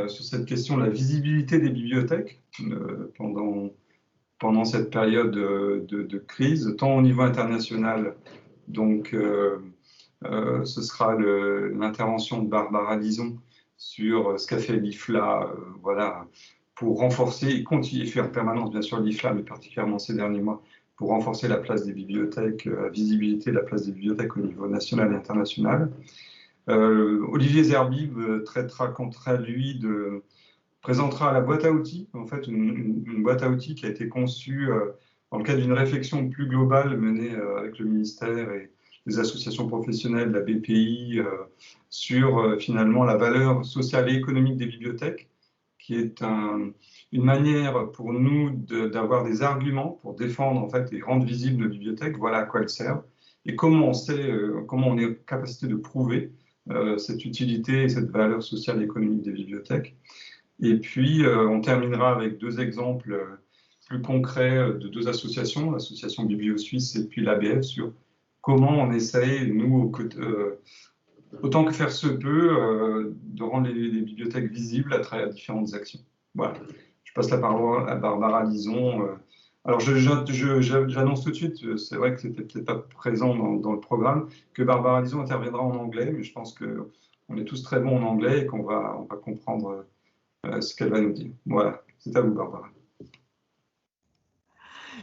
sur cette question de la visibilité des bibliothèques pendant cette période de crise, tant au niveau international. Donc, ce sera l'intervention de Barbara Lison sur ce qu'a fait l'IFLA, voilà, pour renforcer et continuer à faire en permanence, bien sûr, l'IFLA, mais particulièrement ces derniers mois, pour renforcer la place des bibliothèques, la visibilité de la place des bibliothèques au niveau national et international. Olivier Zerbib traitera quant à lui présentera la boîte à outils, en fait une boîte à outils qui a été conçue dans le cadre d'une réflexion plus globale menée avec le ministère et les associations professionnelles, la BPI, sur finalement la valeur sociale et économique des bibliothèques, qui est une manière pour nous d'avoir des arguments pour défendre en fait et rendre visibles nos bibliothèques. Voilà à quoi elles servent et comment on est en capacité de prouver cette utilité et cette valeur sociale et économique des bibliothèques. Et puis, on terminera avec deux exemples plus concrets de deux associations, l'association Biblio-Suisse et puis l'ABF, sur comment on essaye, nous, autant que faire se peut, de rendre les bibliothèques visibles à travers différentes actions. Voilà. Je passe la parole à Barbara Lison. Alors, j'annonce tout de suite, c'est vrai que c'était peut-être pas présent dans le programme, que Barbara Lison interviendra en anglais, mais je pense qu'on est tous très bons en anglais et qu'on va comprendre ce qu'elle va nous dire. Voilà, c'est à vous, Barbara.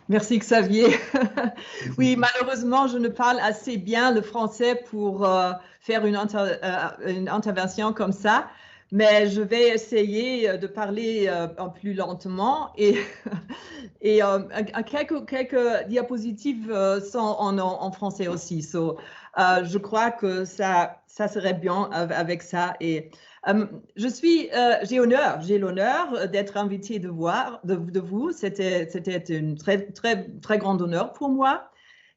Merci Xavier. Oui, malheureusement, je ne parle assez bien le français pour faire une intervention comme ça, mais je vais essayer de parler plus lentement et quelques diapositives sont en français aussi. Je crois que ça serait bien avec ça. Et j'ai l'honneur d'être invitée de vous. C'était un très grand honneur pour moi.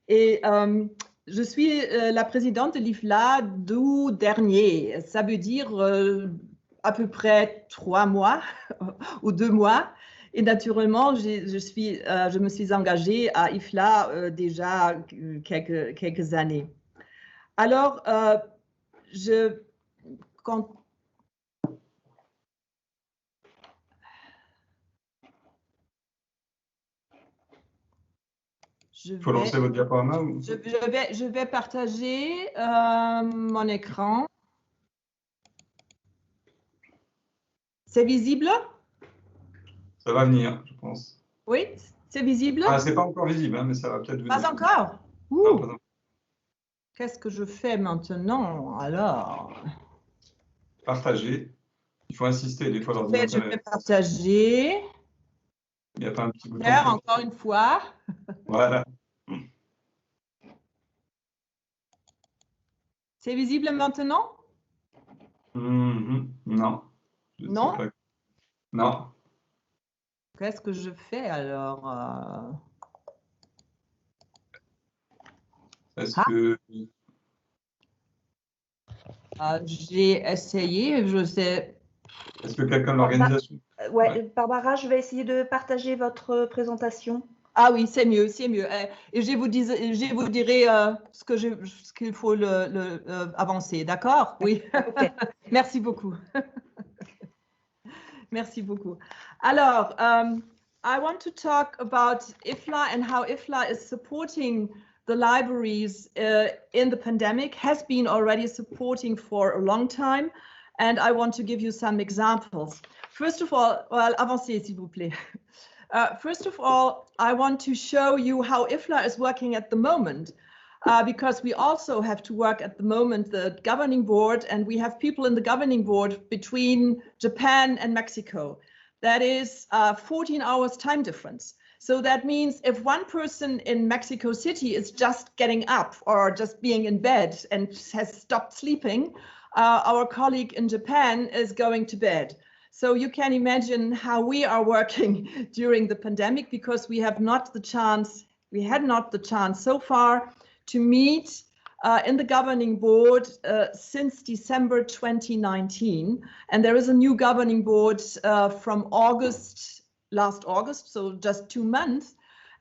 Et je suis la présidente de l'IFLA d'août dernier. Ça veut dire à peu près 3 mois ou 2 mois. Et naturellement, je me suis engagée à IFLA déjà quelques années. Alors, Il faut lancer votre diaporama ou... je vais partager mon écran. C'est visible? Ça va venir, je pense. Oui, c'est visible? Ah, c'est pas encore visible, hein, mais ça va peut-être venir. Pas encore? Non, pas encore. Qu'est-ce que je fais maintenant, alors? Partager. Il faut insister, des fois, l'ordinateur... Je vais partager. Il n'y a pas un petit bouton. Encore une fois. Voilà. C'est visible maintenant? Non. Non? Sais pas. Non. Qu'est-ce que je fais alors? Est-ce que... J'ai essayé, je sais. Est-ce que quelqu'un de l'organisation... Ouais, Barbara, je vais essayer de partager votre présentation. Ah oui, c'est mieux, c'est mieux. Et je vous dirai ce qu'il faut avancer, d'accord? Oui. Okay. Merci beaucoup. Merci beaucoup. Alors, I want to talk about IFLA and how IFLA is supporting the libraries in the pandemic, has been already supporting for a long time, and I want to give you some examples. First of all, avancez s'il vous plaît. First of all, I want to show you how IFLA is working at the moment, because we also have to work at the moment, the governing board, and we have people in the governing board between Japan and Mexico. That is 14 hours time difference. So that means if one person in Mexico City is just getting up or just being in bed and has stopped sleeping, our colleague in Japan is going to bed. So you can imagine how we are working during the pandemic, because we had not the chance so far to meet in the governing board since December 2019. And there is a new governing board from last August, so just 2 months.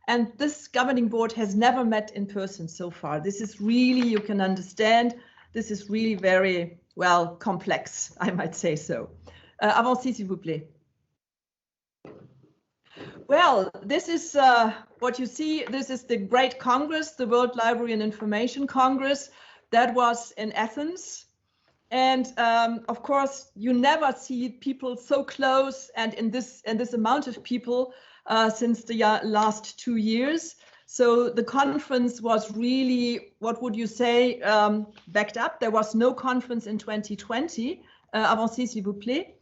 And this governing board has never met in person so far. This is really, you can understand, this is really very, well, complex, I might say so. Avancez, s'il vous plaît. Well, this is what you see. This is the Great Congress, the World Library and Information Congress, that was in Athens. And of course, you never see people so close and in this amount of people since the last 2 years. So the conference was really, what would you say, backed up. There was no conference in 2020. Avancez, s'il vous plaît.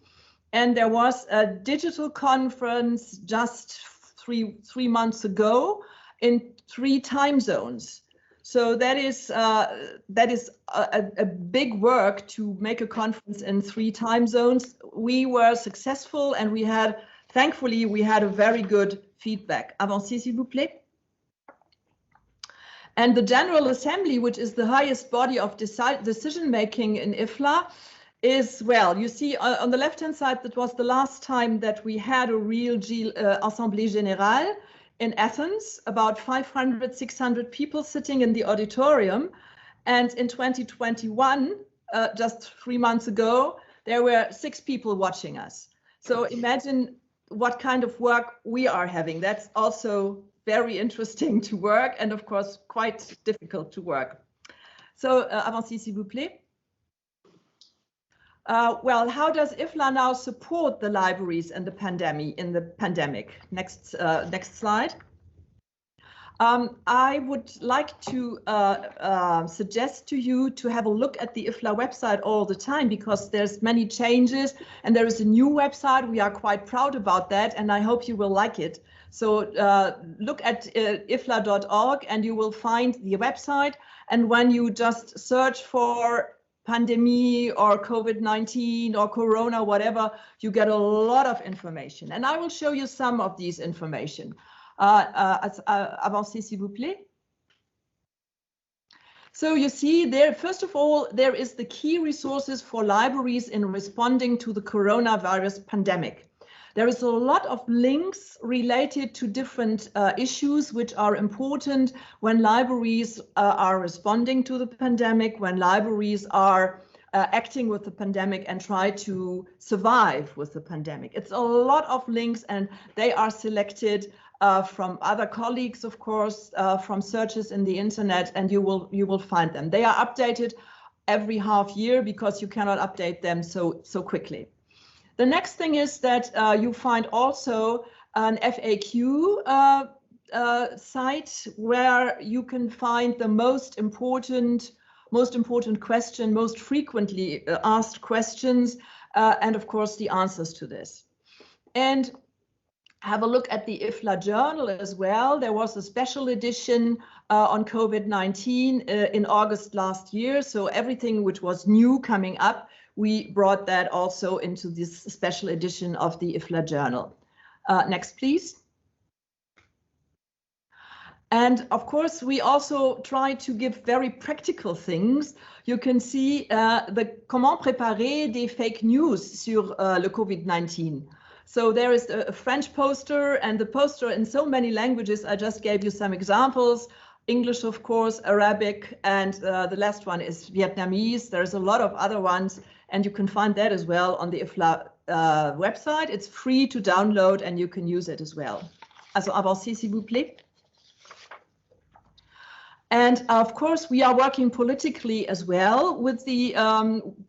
And there was a digital conference just three months ago in 3 time zones. So that is a big work to make a conference in 3 time zones. We were successful, and thankfully, we had a very good feedback. Avancez, s'il vous plaît. And the General Assembly, which is the highest body of decision-making in IFLA, is, well, you see on the left-hand side, that was the last time that we had a real Assemblée Générale in Athens, about 500, 600 people sitting in the auditorium. And in 2021, just 3 months ago, there were 6 people watching us. So imagine what kind of work we are having. That's also very interesting to work, and of course, quite difficult to work. So, avancez, s'il vous plaît. Well, how does IFLA now support the libraries in the pandemic? Next slide. I would like to suggest to you to have a look at the IFLA website all the time, because there's many changes and there is a new website. We are quite proud about that, and I hope you will like it. So look at ifla.org and you will find the website. And when you just search for pandemic or COVID-19 or Corona, whatever, you get a lot of information. And I will show you some of these information. Avancez, s'il vous plaît. So you see there, first of all, there is the key resources for libraries in responding to the coronavirus pandemic. There is a lot of links related to different issues which are important when libraries are responding to the pandemic, when libraries are acting with the pandemic and try to survive with the pandemic. It's a lot of links, and they are selected from other colleagues, of course, from searches in the internet, and you will find them. They are updated every half year because you cannot update them so quickly. The next thing is that you find also an FAQ site where you can find the most important question, most frequently asked questions, and of course the answers to this. And have a look at the IFLA journal as well. There was a special edition on COVID-19 in August last year. So everything which was new coming up, we brought that also into this special edition of the IFLA journal. Next, please. And of course, we also try to give very practical things. You can see the comment préparer des fake news sur le COVID-19. So there is a French poster, and the poster in so many languages. I just gave you some examples. English, of course, Arabic, and the last one is Vietnamese. There's a lot of other ones, and you can find that as well on the IFLA website. It's free to download, and you can use it as well. Also, avancez, s'il vous plaît. And of course, we are working politically as well with the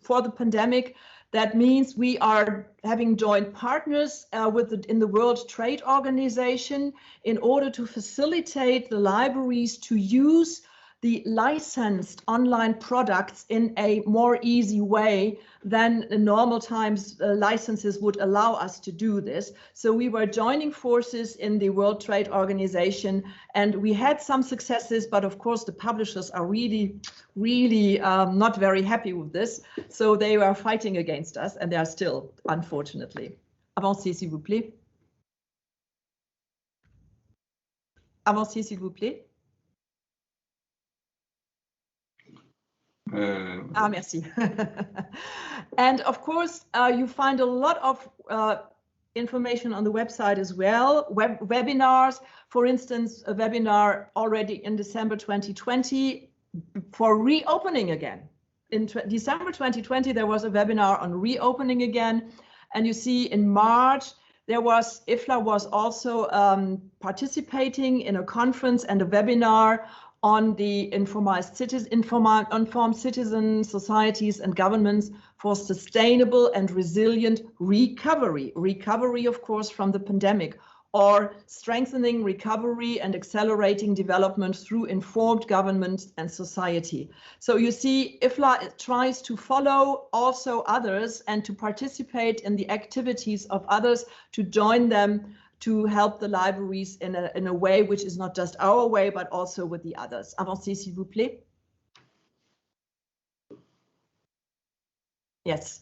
for the pandemic. That means we are having joint partners in the World Trade Organization in order to facilitate the libraries to use the licensed online products in a more easy way than in normal times licenses would allow us to do this. So we were joining forces in the World Trade Organization, and we had some successes, but of course the publishers are really not very happy with this. So they were fighting against us, and they are still, unfortunately. Avancez, s'il vous plaît. Avancez, s'il vous plaît. Merci. And of course, you find a lot of information on the website as well. Webinars, for instance, a webinar already in December 2020 for reopening again. In December 2020, there was a webinar on reopening again. And you see in March, IFLA was also participating in a conference and a webinar on the informed citizen societies and governments for sustainable and resilient recovery. Recovery, of course, from the pandemic, or strengthening recovery and accelerating development through informed government and society. So you see, IFLA tries to follow also others and to participate in the activities of others, to join them, to help the libraries in a way which is not just our way, but also with the others. Avancez, s'il vous plaît. Yes.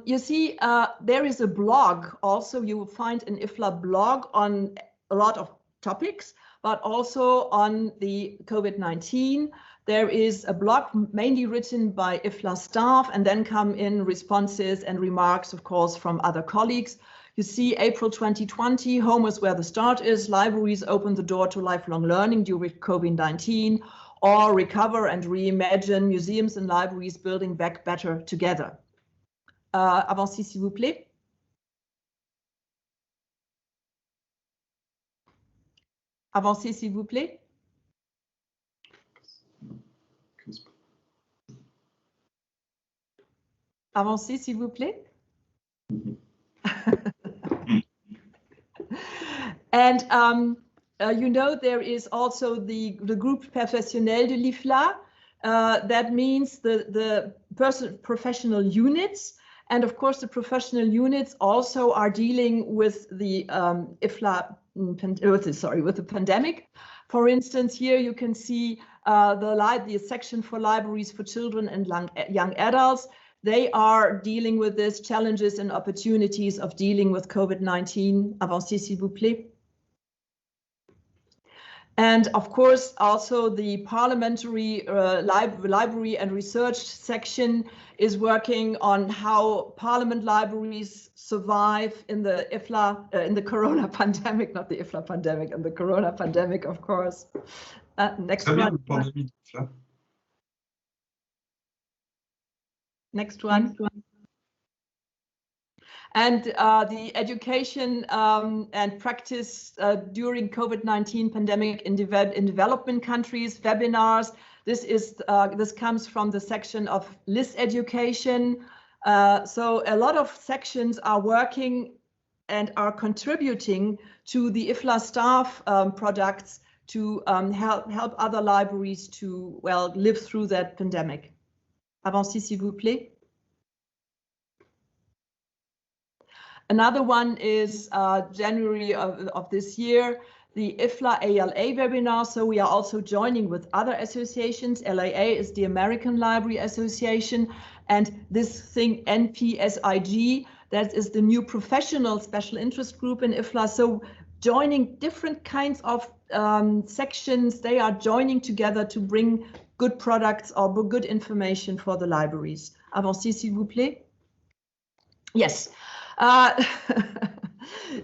You see, there is a blog also, you will find an IFLA blog on a lot of topics, but also on the COVID-19. There is a blog mainly written by IFLA staff, and then come in responses and remarks, of course, from other colleagues. You see, April 2020, home is where the start is. Libraries open the door to lifelong learning during COVID-19, or recover and reimagine museums and libraries building back better together. Avancez, s'il vous plaît. Avancez, s'il vous plaît. Avancez, s'il vous plaît. And you know, there is also the group professionnel de l'IFLA. That means the professional units. And of course, the professional units also are dealing with the IFLA, with the pandemic. For instance, here you can see the section for libraries for children and young adults. They are dealing with this challenges and opportunities of dealing with COVID-19. Avancez, s'il vous plaît. And of course, also the parliamentary library and research section is working on how parliament libraries survive in the IFLA, in the corona pandemic, not the IFLA pandemic, and the corona pandemic, of course. Next one. Next one. And the education and practice during COVID-19 pandemic in development countries, webinars. This comes from the section of LIS education. So a lot of sections are working and are contributing to the IFLA staff products to help other libraries to, well, live through that pandemic. Avancez, s'il vous plaît. Another one is January of this year, the IFLA ALA webinar. So we are also joining with other associations. LAA is the American Library Association, and this thing NPSIG, that is the new professional special interest group in IFLA. So joining different kinds of sections, they are joining together to bring good products or good information for the libraries. Avancez, s'il vous plaît. Yes.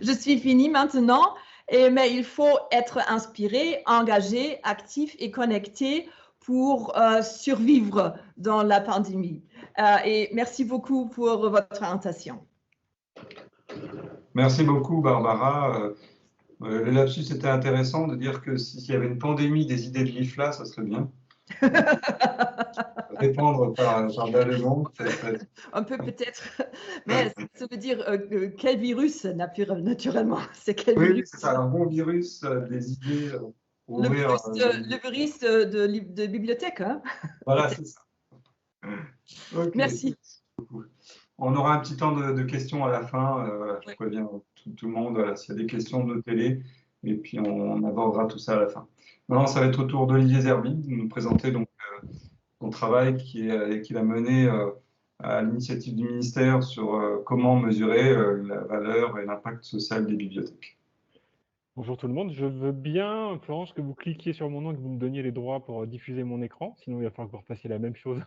Je suis finie maintenant, mais il faut être inspiré, engagé, actif et connecté pour survivre dans la pandémie. Et merci beaucoup pour votre présentation. Merci beaucoup, Barbara. Le lapsus était intéressant de dire que s'il y avait une pandémie des idées de l'IFLA, ça serait bien. Répondre par ballonnement. Un peu peut-être, mais ça veut dire quel virus naturellement. C'est quel oui, virus? C'est ça, un bon virus, des idées. Le virus de bibliothèque. Hein. Voilà, c'est ça. Okay. Merci. On aura un petit temps de questions à la fin. Je préviens tout le monde s'il y a des questions de télé, et puis on abordera tout ça à la fin. Maintenant, ça va être au tour d'Olivier Zerbi de nous présenter donc son travail qu'il a mené à l'initiative du ministère sur comment mesurer la valeur et l'impact social des bibliothèques. Bonjour tout le monde, je veux bien, Florence, que vous cliquiez sur mon nom et que vous me donniez les droits pour diffuser mon écran, sinon il va falloir que vous refassiez la même chose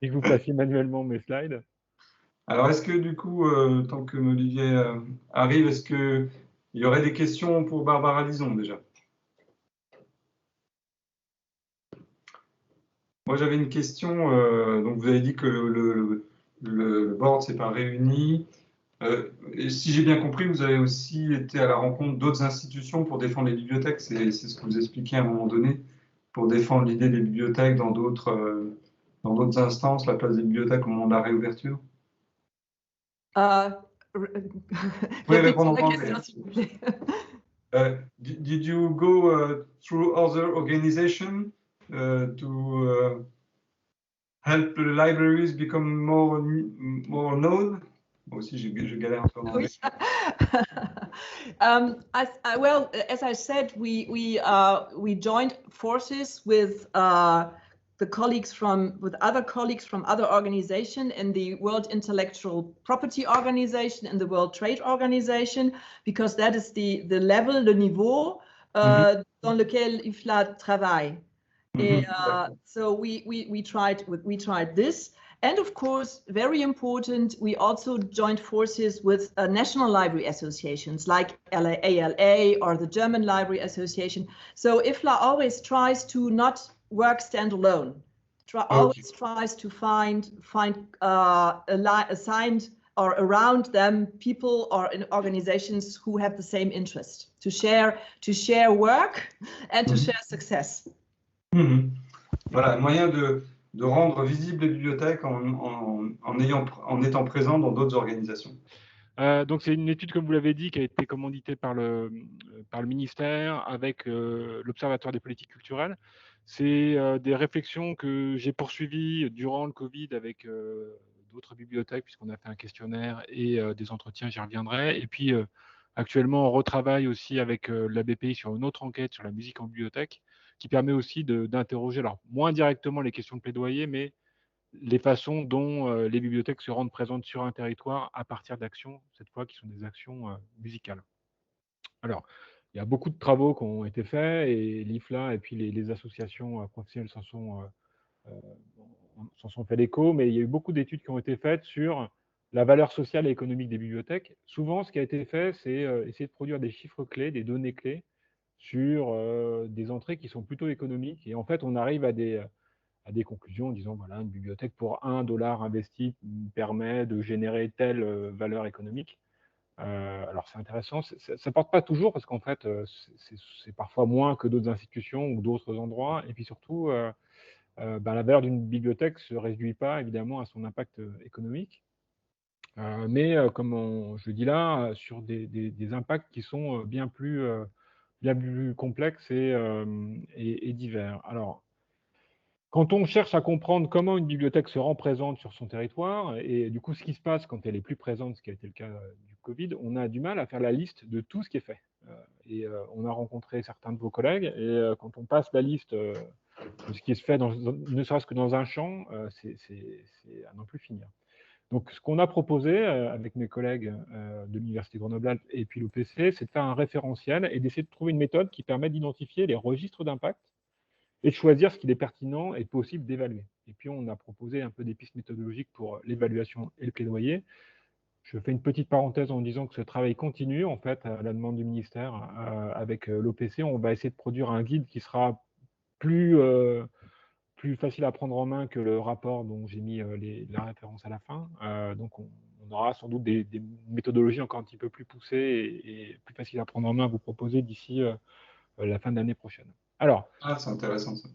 et que vous passiez manuellement mes slides. Alors, est-ce que du coup, tant que Olivier arrive, est-ce qu'il y aurait des questions pour Barbara Lison déjà? Moi, j'avais une question. Donc, vous avez dit que le board s'est pas réuni. Et si j'ai bien compris, vous avez aussi été à la rencontre d'autres institutions pour défendre les bibliothèques. C'est ce que vous expliquiez à un moment donné, pour défendre l'idée des bibliothèques dans d'autres instances, la place des bibliothèques au moment de la réouverture. Vous pouvez répondre en anglais. Did you go through other organizations to help the libraries become more known? Moi aussi, je galère un peu en anglais. Well, as I said, we joined forces with other colleagues from other organizations in the World Intellectual Property Organization and the World Trade Organization, because that is the level, le niveau dans lequel IFLA travaille. So we tried this. And of course, very important, we also joined forces with national library associations like ALA or the German Library Association. So IFLA always tries to not work standalone. Always tries to find assigned or around them people or organizations who have the same interest to share work and to share success. Voilà, un moyen de rendre visibles les bibliothèques en étant présent dans d'autres organisations. Donc c'est une étude, comme vous l'avez dit, qui a été commanditée par le ministère avec l'Observatoire des politiques culturelles. C'est des réflexions que j'ai poursuivies durant le Covid avec d'autres bibliothèques, puisqu'on a fait un questionnaire et des entretiens, j'y reviendrai. Et puis actuellement, on retravaille aussi avec la BPI sur une autre enquête sur la musique en bibliothèque, qui permet aussi d'interroger, alors moins directement les questions de plaidoyer, mais les façons dont les bibliothèques se rendent présentes sur un territoire à partir d'actions, cette fois qui sont des actions musicales. Alors, il y a beaucoup de travaux qui ont été faits et l'IFLA et puis les associations professionnelles s'en sont fait l'écho, mais il y a eu beaucoup d'études qui ont été faites sur la valeur sociale et économique des bibliothèques. Souvent, ce qui a été fait, c'est essayer de produire des chiffres clés, des données clés sur des entrées qui sont plutôt économiques. Et en fait, on arrive à des conclusions en disant, voilà, une bibliothèque pour $1 investi permet de générer telle valeur économique. Alors, c'est intéressant. Ça ne porte pas toujours parce qu'en fait, c'est parfois moins que d'autres institutions ou d'autres endroits. Et puis surtout, la valeur d'une bibliothèque ne se réduit pas évidemment à son impact économique. Mais comme je le dis là, sur des impacts qui sont bien plus complexes et divers. Alors, quand on cherche à comprendre comment une bibliothèque se rend présente sur son territoire, et du coup ce qui se passe quand elle est plus présente, ce qui a été le cas du Covid, on a du mal à faire la liste de tout ce qui est fait. On a rencontré certains de vos collègues, et quand on passe la liste de ce qui se fait, ne serait-ce que dans un champ, c'est à n'en plus finir. Donc ce qu'on a proposé avec mes collègues de l'Université Grenoble-Alpes et puis l'OPC, c'est de faire un référentiel et d'essayer de trouver une méthode qui permet d'identifier les registres d'impact et de choisir ce qu'il est pertinent et possible d'évaluer. Et puis, on a proposé un peu des pistes méthodologiques pour l'évaluation et le plaidoyer. Je fais une petite parenthèse en disant que ce travail continue, en fait, à la demande du ministère, avec l'OPC. On va essayer de produire un guide qui sera plus facile à prendre en main que le rapport dont j'ai mis la référence à la fin. Donc, on aura sans doute des méthodologies encore un petit peu plus poussées et plus faciles à prendre en main à vous proposer d'ici la fin de l'année prochaine. Alors, c'est intéressant ça.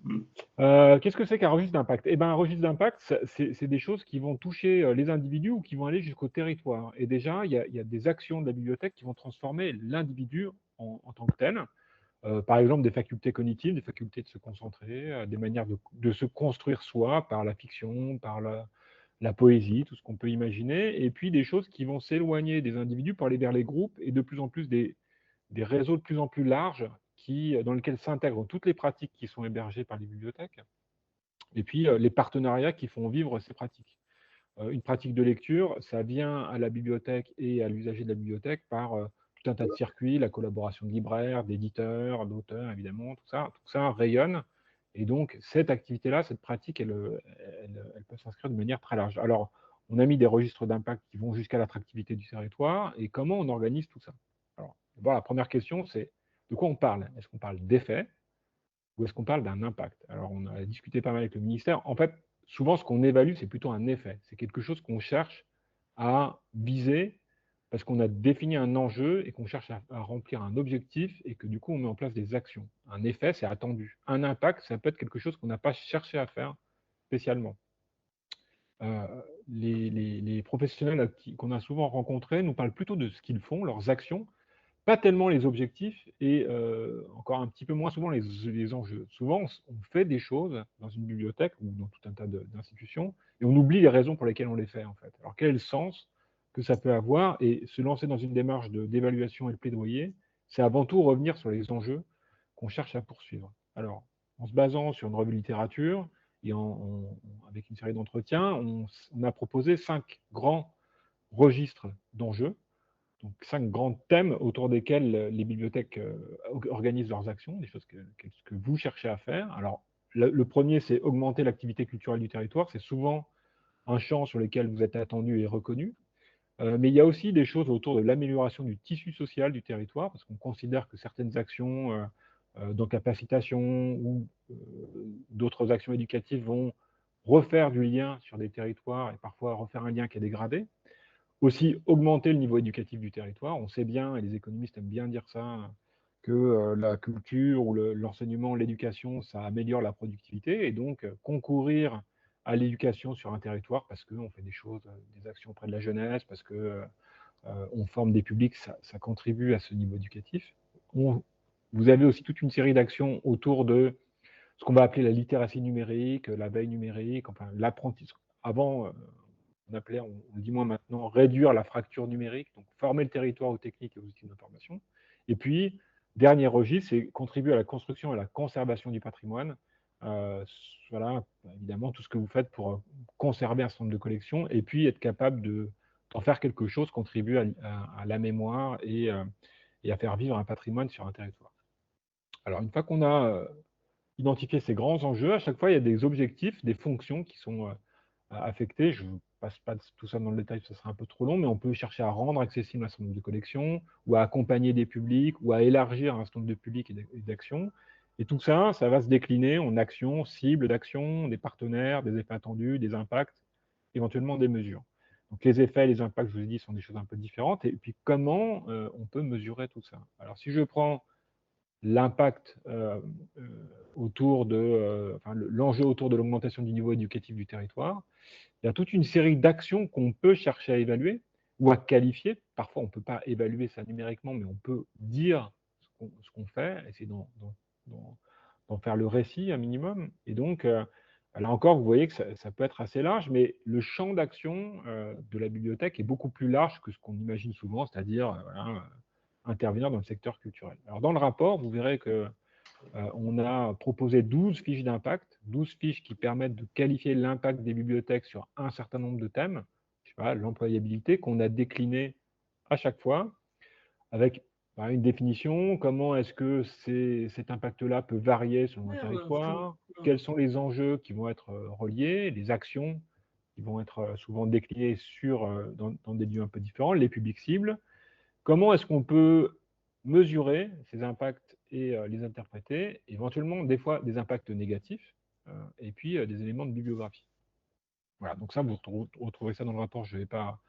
qu'est-ce que c'est qu'un registre d'impact? Eh ben, un registre d'impact, c'est des choses qui vont toucher les individus ou qui vont aller jusqu'au territoire. Et déjà, il y a des actions de la bibliothèque qui vont transformer l'individu en tant que tel. Par exemple, des facultés cognitives, des facultés de se concentrer, des manières de se construire soi par la fiction, par la poésie, tout ce qu'on peut imaginer. Et puis des choses qui vont s'éloigner des individus pour aller vers les groupes et de plus en plus des réseaux de plus en plus larges dans lesquels s'intègrent toutes les pratiques qui sont hébergées par les bibliothèques, et puis les partenariats qui font vivre ces pratiques. Une pratique de lecture, ça vient à la bibliothèque et à l'usager de la bibliothèque par tout un tas de circuits, la collaboration de libraires, d'éditeurs, d'auteurs, évidemment, tout ça rayonne. Et donc, cette activité-là, cette pratique, elle peut s'inscrire de manière très large. Alors, on a mis des registres d'impact qui vont jusqu'à l'attractivité du territoire, et comment on organise tout ça? Alors, voilà, la première question, c'est de quoi on parle? Est-ce qu'on parle d'effet ou est-ce qu'on parle d'un impact? Alors, on a discuté pas mal avec le ministère. En fait, souvent, ce qu'on évalue, c'est plutôt un effet. C'est quelque chose qu'on cherche à viser parce qu'on a défini un enjeu et qu'on cherche à remplir un objectif et que du coup, on met en place des actions. Un effet, c'est attendu. Un impact, ça peut être quelque chose qu'on n'a pas cherché à faire spécialement. Les professionnels qu'on a souvent rencontrés nous parlent plutôt de ce qu'ils font, leurs actions, pas tellement les objectifs et encore un petit peu moins souvent les enjeux. Souvent, on fait des choses dans une bibliothèque ou dans tout un tas d'institutions et on oublie les raisons pour lesquelles on les fait, en fait. Alors, quel est le sens que ça peut avoir? Et se lancer dans une démarche d'évaluation et de plaidoyer, c'est avant tout revenir sur les enjeux qu'on cherche à poursuivre. Alors, en se basant sur une revue de littérature et avec une série d'entretiens, on a proposé 5 grands registres d'enjeux, donc 5 grands thèmes autour desquels les bibliothèques organisent leurs actions, des choses que vous cherchez à faire. Alors, le premier, c'est augmenter l'activité culturelle du territoire. C'est souvent un champ sur lequel vous êtes attendu et reconnu. Mais il y a aussi des choses autour de l'amélioration du tissu social du territoire, parce qu'on considère que certaines actions d'encapacitation ou d'autres actions éducatives vont refaire du lien sur des territoires et parfois refaire un lien qui est dégradé. Aussi, augmenter le niveau éducatif du territoire. On sait bien, et les économistes aiment bien dire ça, que la culture ou l'enseignement, l'éducation, ça améliore la productivité et donc concourir à l'éducation sur un territoire parce qu'on fait des choses, des actions auprès de la jeunesse, parce qu'on forme des publics, ça contribue à ce niveau éducatif. Vous avez aussi toute une série d'actions autour de ce qu'on va appeler la littératie numérique, la veille numérique, enfin l'apprentissage. Avant, on appelait, on le dit moins maintenant, réduire la fracture numérique, donc former le territoire aux techniques et aux outils d'information. Et puis, dernier registre, c'est contribuer à la construction et à la conservation du patrimoine. Voilà, évidemment, tout ce que vous faites pour conserver un certain nombre de collections et puis être capable d'en faire quelque chose, contribuer à la mémoire et à faire vivre un patrimoine sur un territoire. Alors, une fois qu'on a identifié ces grands enjeux, à chaque fois, il y a des objectifs, des fonctions qui sont affectées. Je ne passe pas tout ça dans le détail, ce sera un peu trop long, mais on peut chercher à rendre accessible un certain nombre de collections, ou à accompagner des publics, ou à élargir un certain nombre de publics et d'actions. Et tout ça, ça va se décliner en actions, cibles d'actions, des partenaires, des effets attendus, des impacts, éventuellement des mesures. Donc les effets et les impacts, je vous ai dit, sont des choses un peu différentes. Et puis comment on peut mesurer tout ça? Alors si je prends l'impact autour de, l'enjeu autour de l'augmentation du niveau éducatif du territoire, il y a toute une série d'actions qu'on peut chercher à évaluer ou à qualifier. Parfois, on ne peut pas évaluer ça numériquement, mais on peut dire ce qu'on fait, essayer d'en faire le récit un minimum. Et donc, là encore, vous voyez que ça peut être assez large, mais le champ d'action de la bibliothèque est beaucoup plus large que ce qu'on imagine souvent, c'est-à-dire intervenir dans le secteur culturel. Alors, dans le rapport, vous verrez que on a proposé 12 fiches d'impact, 12 fiches qui permettent de qualifier l'impact des bibliothèques sur un certain nombre de thèmes, je sais pas, l'employabilité, qu'on a décliné à chaque fois, avec une définition, comment est-ce que cet impact-là peut varier selon un territoire, quels sont les enjeux qui vont être reliés, les actions qui vont être souvent déclinées dans des lieux un peu différents, les publics cibles, comment est-ce qu'on peut mesurer ces impacts et les interpréter, éventuellement des fois des impacts négatifs, et puis des éléments de bibliographie. Voilà, donc ça, vous retrouverez ça dans le rapport, je ne vais pas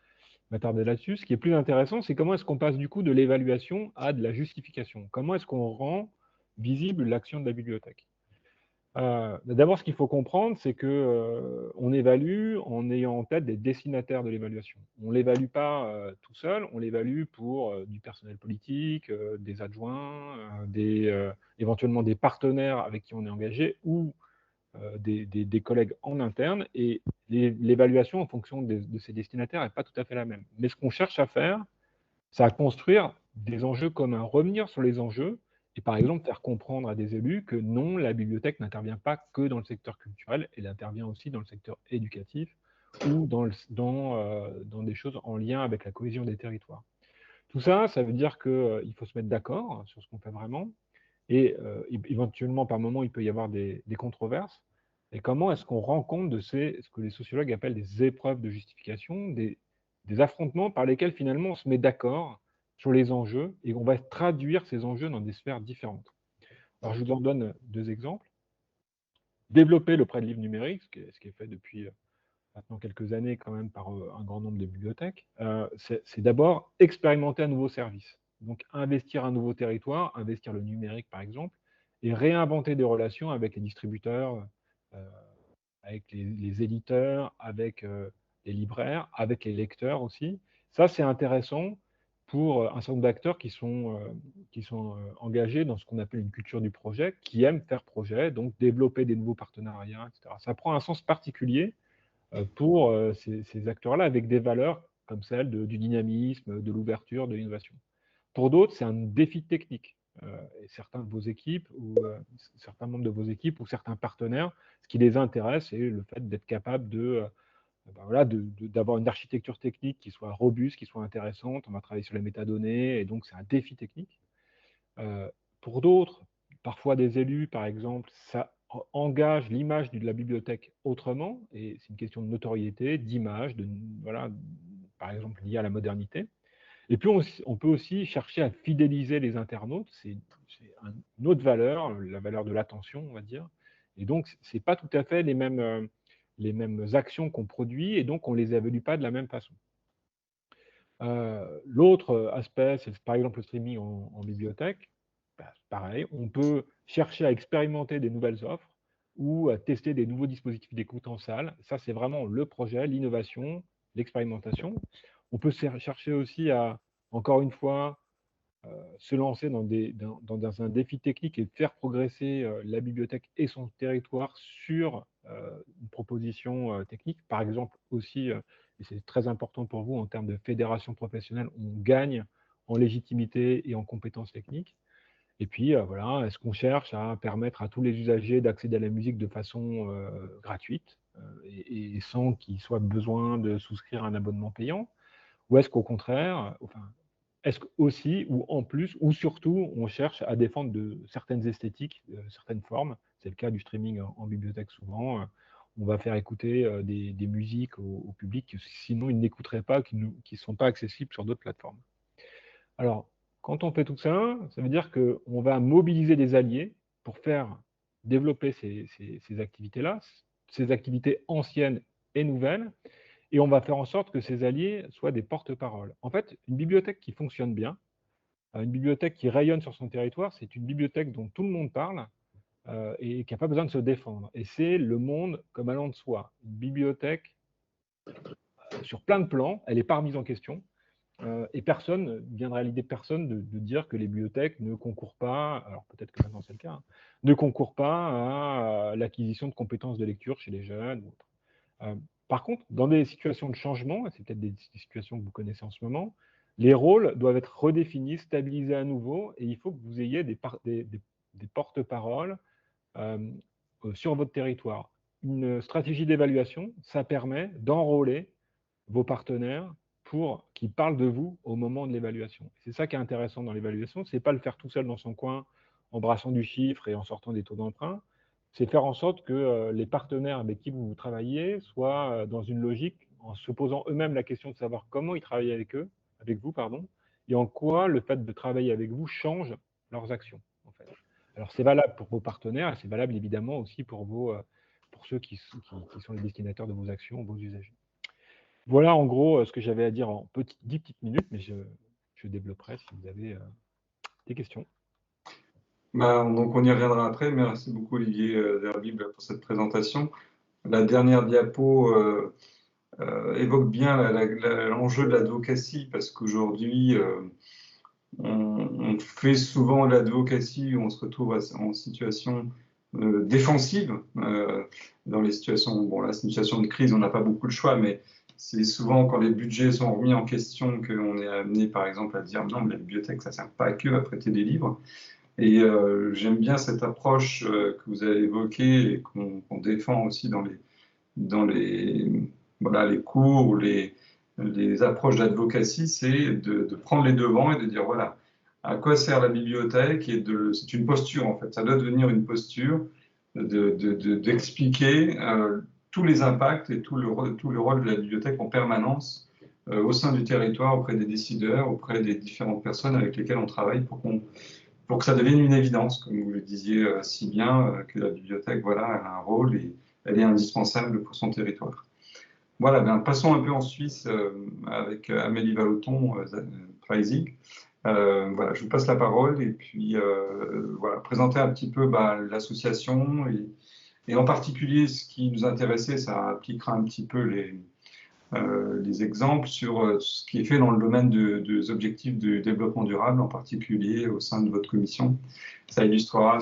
m'attarder là-dessus. Ce qui est plus intéressant, c'est comment est-ce qu'on passe du coup de l'évaluation à de la justification. Comment est-ce qu'on rend visible l'action de la bibliothèque? D'abord, ce qu'il faut comprendre, c'est qu'on évalue en ayant en tête des destinataires de l'évaluation. On ne l'évalue pas tout seul, on l'évalue pour du personnel politique, des adjoints, éventuellement des partenaires avec qui on est engagé ou des collègues en interne. Et l'évaluation en fonction de ces destinataires n'est pas tout à fait la même. Mais ce qu'on cherche à faire, c'est à construire des enjeux communs, revenir sur les enjeux, et par exemple faire comprendre à des élus que non, la bibliothèque n'intervient pas que dans le secteur culturel, elle intervient aussi dans le secteur éducatif ou dans des choses en lien avec la cohésion des territoires. Tout ça, ça veut dire qu'il faut se mettre d'accord sur ce qu'on fait vraiment, et éventuellement, par moment, il peut y avoir des controverses. Et comment est-ce qu'on rend compte de ce que les sociologues appellent des épreuves de justification, des affrontements par lesquels finalement on se met d'accord sur les enjeux et on va traduire ces enjeux dans des sphères différentes. Alors je vous en donne 2 exemples. développer le prêt de livres numériques, ce qui est fait depuis maintenant quelques années quand même par un grand nombre de bibliothèques, c'est d'abord expérimenter un nouveau service. Donc investir un nouveau territoire, investir le numérique par exemple, et réinventer des relations avec les distributeurs, euh, avec les éditeurs, avec les libraires, avec les lecteurs aussi. Ça, c'est intéressant pour un certain nombre d'acteurs qui sont engagés dans ce qu'on appelle une culture du projet, qui aiment faire projet, donc développer des nouveaux partenariats, etc. Ça prend un sens particulier pour ces acteurs-là, avec des valeurs comme celles du dynamisme, de l'ouverture, de l'innovation. Pour d'autres, c'est un défi technique. Et certains de vos équipes, ou certains membres de vos équipes, ou certains partenaires, ce qui les intéresse, c'est le fait d'être capable d'avoir une architecture technique qui soit robuste, qui soit intéressante. On va travailler sur les métadonnées, et donc c'est un défi technique. Pour d'autres, parfois des élus, par exemple, ça engage l'image de la bibliothèque autrement, et c'est une question de notoriété, d'image, voilà, par exemple liée à la modernité. Et puis, on peut aussi chercher à fidéliser les internautes. C'est une autre valeur, la valeur de l'attention, on va dire. Et donc, ce n'est pas tout à fait les mêmes actions qu'on produit, et donc on ne les évalue pas de la même façon. L'autre aspect, c'est par exemple le streaming en bibliothèque. Bah, pareil, on peut chercher à expérimenter des nouvelles offres ou à tester des nouveaux dispositifs d'écoute en salle. Ça, c'est vraiment le projet, l'innovation, l'expérimentation. On peut chercher aussi à, encore une fois, se lancer dans un défi technique et faire progresser la bibliothèque et son territoire sur une proposition technique. Par exemple, aussi, et c'est très important pour vous en termes de fédération professionnelle, on gagne en légitimité et en compétences techniques. Et puis, voilà, est-ce qu'on cherche à permettre à tous les usagers d'accéder à la musique de façon gratuite et sans qu'il soit besoin de souscrire un abonnement payant? Ou est-ce qu'au contraire, enfin, est-ce aussi, ou en plus, ou surtout, on cherche à défendre certaines esthétiques, certaines formes? C'est le cas du streaming en bibliothèque souvent. On va faire écouter des musiques au public que sinon ils n'écouteraient pas, qui ne sont pas accessibles sur d'autres plateformes. Alors, quand on fait tout ça, ça veut dire qu'on va mobiliser des alliés pour faire développer ces activités-là, ces activités anciennes et nouvelles, et on va faire en sorte que ces alliés soient des porte-paroles. En fait, une bibliothèque qui fonctionne bien, une bibliothèque qui rayonne sur son territoire, c'est une bibliothèque dont tout le monde parle et qui n'a pas besoin de se défendre. Et c'est le monde comme allant de soi. Une bibliothèque, sur plein de plans, elle n'est pas remise en question. Et personne viendrait à l'idée de dire que les bibliothèques ne concourent pas, alors peut-être que maintenant c'est le cas, hein, ne concourent pas à l'acquisition de compétences de lecture chez les jeunes ou autres. Par contre, dans des situations de changement, et c'est peut-être des situations que vous connaissez en ce moment, les rôles doivent être redéfinis, stabilisés à nouveau, et il faut que vous ayez des porte-paroles sur votre territoire. Une stratégie d'évaluation, ça permet d'enrôler vos partenaires pour qu'ils parlent de vous au moment de l'évaluation. C'est ça qui est intéressant dans l'évaluation, c'est pas le faire tout seul dans son coin, en brassant du chiffre et en sortant des taux d'emprunt, c'est faire en sorte que les partenaires avec qui vous travaillez soient dans une logique en se posant eux-mêmes la question de savoir comment ils travaillent avec vous, et en quoi le fait de travailler avec vous change leurs actions. En fait. Alors c'est valable pour vos partenaires, et c'est valable évidemment aussi pour ceux qui sont les destinataires de vos actions, vos usagers. Voilà en gros ce que j'avais à dire en 10 petites minutes, mais je développerai si vous avez des questions. Donc on y reviendra après. Merci beaucoup Olivier Derbib pour cette présentation. La dernière diapo évoque bien l'enjeu de l'advocacy, parce qu'aujourd'hui on fait souvent de l'advocacy où on se retrouve en situation défensive dans les situations. Bon là, c'est une situation de crise, on n'a pas beaucoup de choix, mais c'est souvent quand les budgets sont remis en question qu'on est amené, par exemple, à dire non, mais la bibliothèque, ça ne sert pas que à prêter des livres. Et j'aime bien cette approche que vous avez évoquée et qu'on défend aussi dans les cours ou les approches d'advocacy, c'est de prendre les devants et de dire voilà, à quoi sert la bibliothèque, et c'est une posture en fait, ça doit devenir une posture d'expliquer tous les impacts et tout le rôle de la bibliothèque en permanence au sein du territoire, auprès des décideurs, auprès des différentes personnes avec lesquelles on travaille, pour qu'on pour que ça devienne une évidence, comme vous le disiez si bien, que la bibliothèque, voilà, a un rôle et elle est indispensable pour son territoire. Voilà, ben, passons un peu en Suisse avec Amélie Vallotton, Preisig. Voilà, je vous passe la parole et puis voilà, présenter un petit peu l'association et en particulier ce qui nous intéressait, ça appliquera un petit peu les exemples sur ce qui est fait dans le domaine des objectifs du développement durable, en particulier au sein de votre commission. Ça illustrera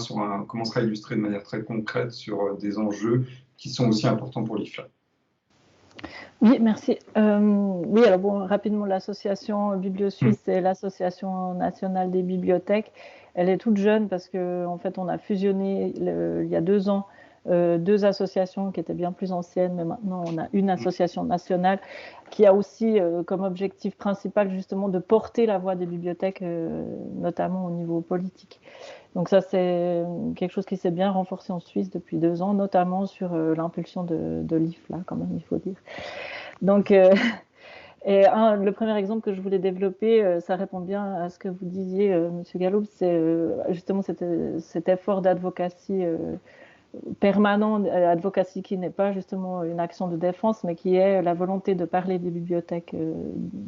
commencera à illustrer de manière très concrète sur des enjeux qui sont aussi importants pour l'IFLA. Oui, merci. Oui, alors bon, rapidement, l'association BiblioSuisse, c'est l'Association nationale des bibliothèques. Elle est toute jeune parce qu'en fait, on a fusionné il y a 2 ans deux associations qui étaient bien plus anciennes, mais maintenant, on a une association nationale qui a aussi comme objectif principal justement de porter la voix des bibliothèques, notamment au niveau politique. Donc ça, c'est quelque chose qui s'est bien renforcé en Suisse depuis 2 ans, notamment sur l'impulsion de l'IFLA, quand même, il faut dire. Donc, le premier exemple que je voulais développer, ça répond bien à ce que vous disiez, Monsieur Galloub, c'est justement cet effort d'advocacy permanent, advocacy qui n'est pas justement une action de défense, mais qui est la volonté de parler des bibliothèques,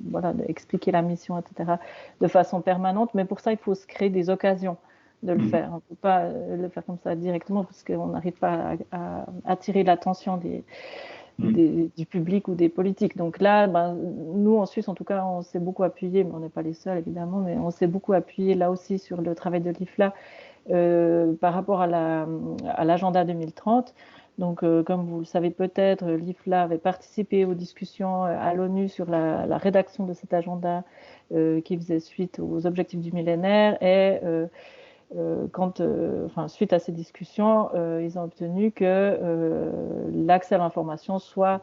voilà, d'expliquer la mission, etc., de façon permanente. Mais pour ça, il faut se créer des occasions de le faire. On ne peut pas le faire comme ça directement parce qu'on n'arrive pas à attirer l'attention du public ou des politiques. Donc là, nous en Suisse, en tout cas, on s'est beaucoup appuyé, mais on n'est pas les seuls évidemment, mais on s'est beaucoup appuyé là aussi sur le travail de l'IFLA par rapport à l'agenda 2030. Donc, comme vous le savez peut-être, l'IFLA avait participé aux discussions à l'ONU sur la rédaction de cet agenda qui faisait suite aux objectifs du millénaire et suite à ces discussions, ils ont obtenu que l'accès à l'information soit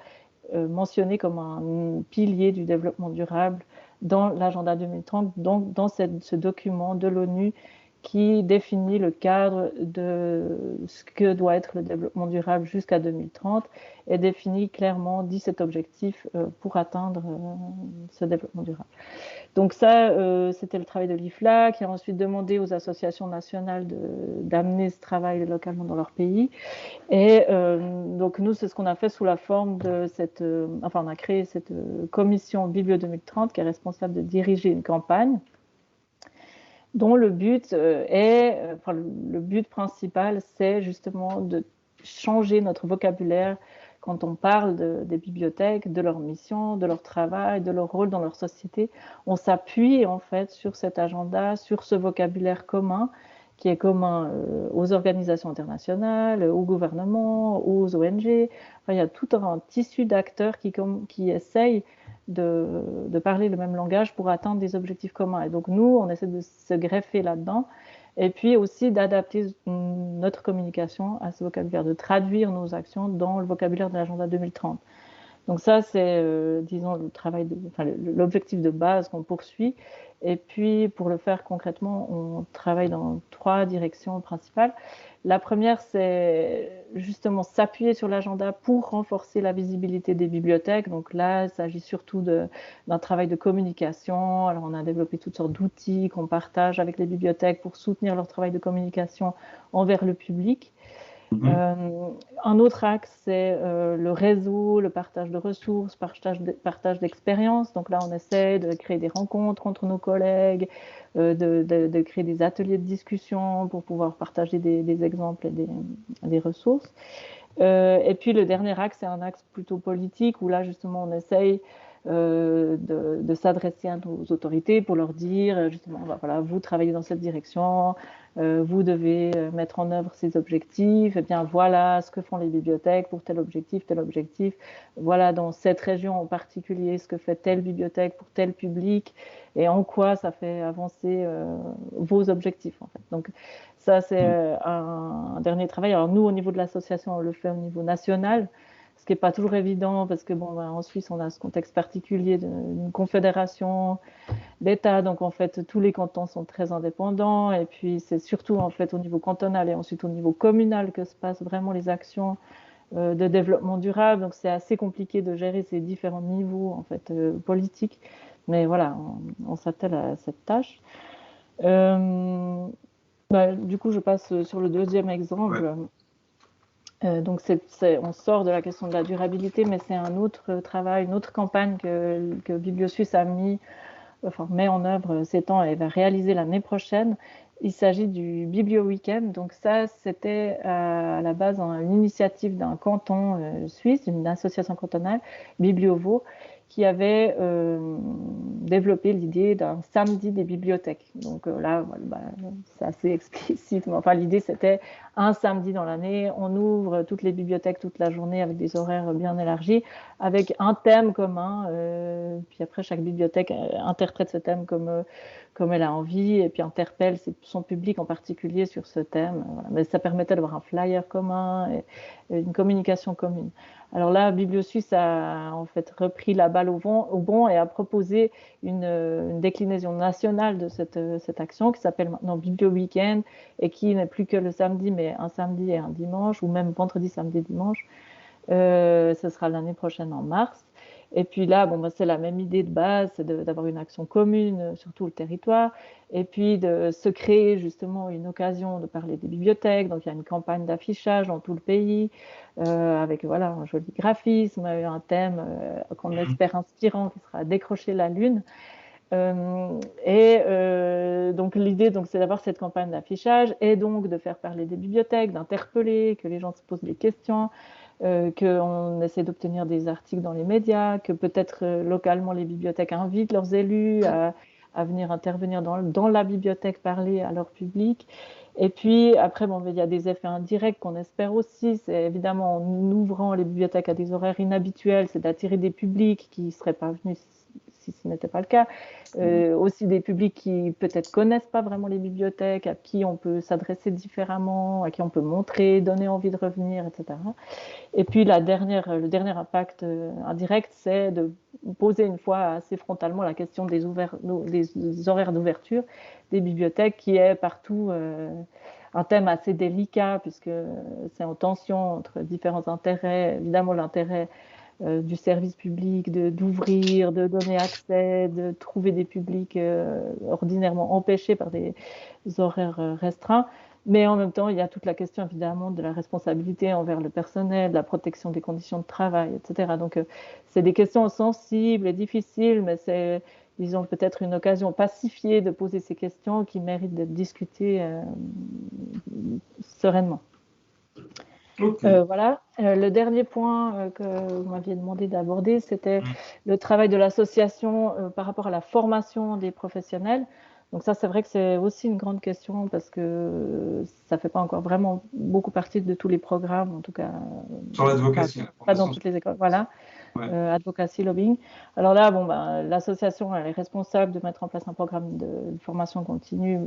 mentionné comme un pilier du développement durable dans l'agenda 2030, donc dans ce document de l'ONU qui définit le cadre de ce que doit être le développement durable jusqu'à 2030 et définit clairement 17 objectifs pour atteindre ce développement durable. Donc ça, c'était le travail de l'IFLA qui a ensuite demandé aux associations nationales d'amener ce travail localement dans leur pays. Et donc nous, c'est ce qu'on a fait sous la forme de on a créé cette commission Biblio 2030 qui est responsable de diriger une campagne dont le but le but principal, c'est justement de changer notre vocabulaire quand on parle des bibliothèques, de leur mission, de leur travail, de leur rôle dans leur société. On s'appuie en fait sur cet agenda, sur ce vocabulaire commun qui est commun aux organisations internationales, aux gouvernements, aux ONG. Enfin, il y a tout un tissu d'acteurs qui essayent de parler le même langage pour atteindre des objectifs communs. Et donc nous, on essaie de se greffer là-dedans et puis aussi d'adapter notre communication à ce vocabulaire, de traduire nos actions dans le vocabulaire de l'agenda 2030. Donc ça, c'est, disons, l'objectif de base qu'on poursuit. Et puis, pour le faire concrètement, on travaille dans 3 directions principales. La première, c'est justement s'appuyer sur l'agenda pour renforcer la visibilité des bibliothèques. Donc là, il s'agit surtout d'un travail de communication. Alors, on a développé toutes sortes d'outils qu'on partage avec les bibliothèques pour soutenir leur travail de communication envers le public. Un autre axe, c'est le réseau, le partage de ressources, partage d'expériences. Donc là, on essaie de créer des rencontres entre nos collègues, de créer des ateliers de discussion pour pouvoir partager des exemples et des ressources. Et puis le dernier axe, c'est un axe plutôt politique où là, justement, on essaye de s'adresser à nos autorités pour leur dire justement, voilà, vous travaillez dans cette direction, vous devez mettre en œuvre ces objectifs, et bien voilà ce que font les bibliothèques pour tel objectif, voilà dans cette région en particulier ce que fait telle bibliothèque pour tel public et en quoi ça fait avancer vos objectifs en fait. Donc ça c'est un dernier travail. Alors nous au niveau de l'association on le fait au niveau national, ce qui n'est pas toujours évident parce que en Suisse, on a ce contexte particulier d'une confédération d'États. Donc, en fait, tous les cantons sont très indépendants. Et puis, c'est surtout, en fait, au niveau cantonal et ensuite au niveau communal que se passent vraiment les actions de développement durable. Donc, c'est assez compliqué de gérer ces différents niveaux, en fait, politiques. Mais voilà, on s'attelle à cette tâche. Du coup, je passe sur le deuxième exemple. Donc, on sort de la question de la durabilité, mais c'est un autre travail, une autre campagne que BiblioSuisse met en œuvre ces temps et va réaliser l'année prochaine. Il s'agit du Biblio Weekend. Donc ça, c'était à la base une initiative d'un canton suisse, d'une association cantonale, Bibliovo, qui avait développé l'idée d'un samedi des bibliothèques. Donc là, c'est assez explicite. Mais enfin, l'idée, c'était un samedi dans l'année, on ouvre toutes les bibliothèques toute la journée avec des horaires bien élargis, avec un thème commun. Puis après, chaque bibliothèque interprète ce thème comme elle a envie et puis interpelle son public en particulier sur ce thème. Voilà. Mais ça permettait d'avoir un flyer commun et une communication commune. Alors là, BiblioSuisse a en fait repris la balle au bon et a proposé une déclinaison nationale de cette action qui s'appelle maintenant Biblio Weekend et qui n'est plus que le samedi, mais un samedi et un dimanche, ou même vendredi, samedi, dimanche. Ce sera l'année prochaine en mars. Et puis là, c'est la même idée de base, c'est d'avoir une action commune sur tout le territoire, et puis de se créer justement une occasion de parler des bibliothèques. Donc il y a une campagne d'affichage dans tout le pays, avec un joli graphisme, un thème qu'on espère inspirant qui sera décrocher la lune. Donc l'idée, c'est d'avoir cette campagne d'affichage et donc de faire parler des bibliothèques, d'interpeller, que les gens se posent des questions, qu'on essaie d'obtenir des articles dans les médias, que peut-être localement les bibliothèques invitent leurs élus à venir intervenir dans la bibliothèque, parler à leur public. Et puis après, il y a des effets indirects qu'on espère aussi. C'est évidemment en ouvrant les bibliothèques à des horaires inhabituels, c'est d'attirer des publics qui ne seraient pas venus si ce n'était pas le cas. Aussi des publics qui peut-être connaissent pas vraiment les bibliothèques, à qui on peut s'adresser différemment, à qui on peut montrer, donner envie de revenir, etc. Et puis le dernier impact indirect, c'est de poser une fois assez frontalement la question des horaires d'ouverture des bibliothèques, qui est partout un thème assez délicat, puisque c'est en tension entre différents intérêts. Évidemment, l'intérêt du service public, d'ouvrir, de donner accès, de trouver des publics ordinairement empêchés par des horaires restreints. Mais en même temps, il y a toute la question évidemment de la responsabilité envers le personnel, de la protection des conditions de travail, etc. Donc, c'est des questions sensibles et difficiles, mais c'est, disons, peut-être une occasion pacifiée de poser ces questions qui méritent d'être discutées sereinement. Okay. Voilà. Le dernier point que vous m'aviez demandé d'aborder, c'était le travail de l'association par rapport à la formation des professionnels. Donc ça, c'est vrai que c'est aussi une grande question parce que ça ne fait pas encore vraiment beaucoup partie de tous les programmes, en tout cas. Sur l'advocacy. Pas dans toutes les écoles, voilà. Ouais. Advocacy, lobbying. Alors là, l'association elle est responsable de mettre en place un programme de formation continue